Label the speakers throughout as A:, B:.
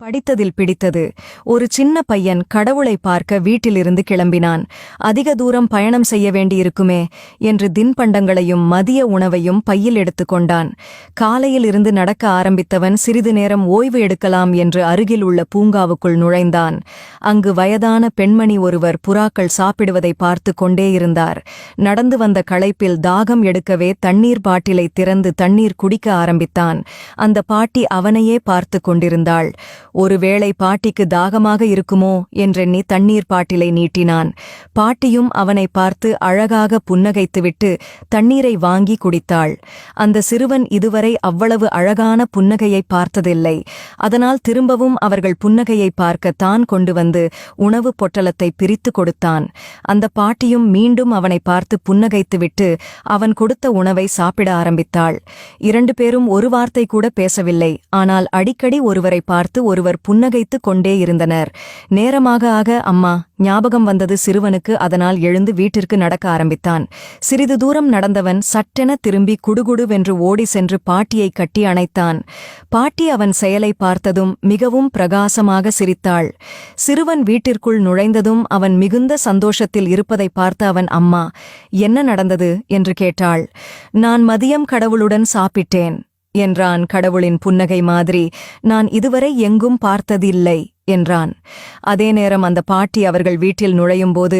A: படித்ததில் பிடித்தது. ஒரு சின்ன பையன் கடவுளை பார்க்க வீட்டிலிருந்து கிளம்பினான். அதிக தூரம் பயணம் செய்ய வேண்டியிருக்குமே என்று தின்பண்டங்களையும் மதிய உணவையும் பையில் எடுத்துக்கொண்டான். காலையில் இருந்து நடக்க ஆரம்பித்தவன் சிறிது நேரம் ஓய்வு எடுக்கலாம் என்று அருகில் உள்ள பூங்காவுக்குள் நுழைந்தான். அங்கு வயதான பெண்மணி ஒருவர் புறாக்கள் சாப்பிடுவதை பார்த்து கொண்டே இருந்தார். நடந்து வந்த களைப்பில் தாகம் எடுக்கவே தண்ணீர் பாட்டிலை திறந்து தண்ணீர் குடிக்க ஆரம்பித்தான். அந்த பாட்டி அவனையே பார்த்து கொண்டிருந்தாள். ஒருவேளை பாட்டிக்கு தாகமாக இருக்குமோ என்றெண்ணி தண்ணீர் பாட்டிலை நீட்டினான். பாட்டியும் அவனை பார்த்து அழகாக புன்னகைத்துவிட்டு தண்ணீரை வாங்கி குடித்தாள். அந்த சிறுவன் இதுவரை அவ்வளவு அழகான புன்னகையை பார்த்ததில்லை. அதனால் திரும்பவும் அவர்கள் புன்னகையை பார்க்க தான் கொண்டு வந்து உணவுப் பொட்டலத்தை பிரித்து கொடுத்தான். அந்த பாட்டியும் மீண்டும் அவனை பார்த்து புன்னகைத்துவிட்டு அவன் கொடுத்த உணவை சாப்பிட ஆரம்பித்தாள். 2 பேரும் ஒரு வார்த்தை கூட பேசவில்லை. ஆனால் அடிக்கடி ஒருவரை பார்த்து ஒருவர் புன்னகைத்துக் கொண்டே இருந்தனர். நேரமாக ஆக அம்மா ஞாபகம் வந்தது சிறுவனுக்கு. அதனால் எழுந்து வீட்டிற்கு நடக்க ஆரம்பித்தான். சிறிது தூரம் நடந்தவன் சட்டென திரும்பி குடுகுடுவென்று ஓடி சென்று பாட்டியை கட்டி அணைத்தான். பாட்டி அவன் செயலை பார்த்ததும் மிகவும் பிரகாசமாக சிரித்தாள். சிறுவன் வீட்டிற்குள் நுழைந்ததும் அவன் மிகுந்த சந்தோஷத்தில் இருப்பதை பார்த்த அவன் அம்மா என்ன நடந்தது என்று கேட்டாள். நான் மதியம் கடவுளுடன் சாப்பிட்டேன் என்றான். கடவுளின் புன்னகை மாதிரி நான் இதுவரை எங்கும் பார்த்ததில்லை என்றான். அதே நேரம் அந்த பாட்டி அவர்கள் வீட்டில் நுழையும்போது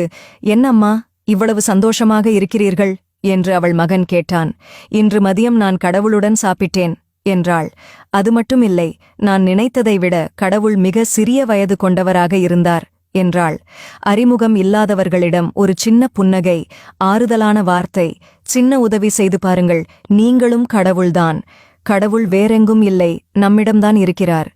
A: என்னம்மா இவ்வளவு சந்தோஷமாக இருக்கிறீர்கள் என்று அவள் மகன் கேட்டான். இன்று மதியம் நான் கடவுளுடன் சாப்பிட்டேன் என்றாள். அது மட்டும் இல்லை, நான் நினைத்ததை விட கடவுள் மிக சிறிய வயது கொண்டவராக இருந்தார் என்றாள். அறிமுகம் இல்லாதவர்களிடம் ஒரு சின்ன புன்னகை, ஆறுதலான வார்த்தை, சின்ன உதவி செய்து பாருங்கள், நீங்களும் கடவுள்தான். கடவுள் வேறெங்கும் இல்லை, நம்மிடம்தான் இருக்கிறார்.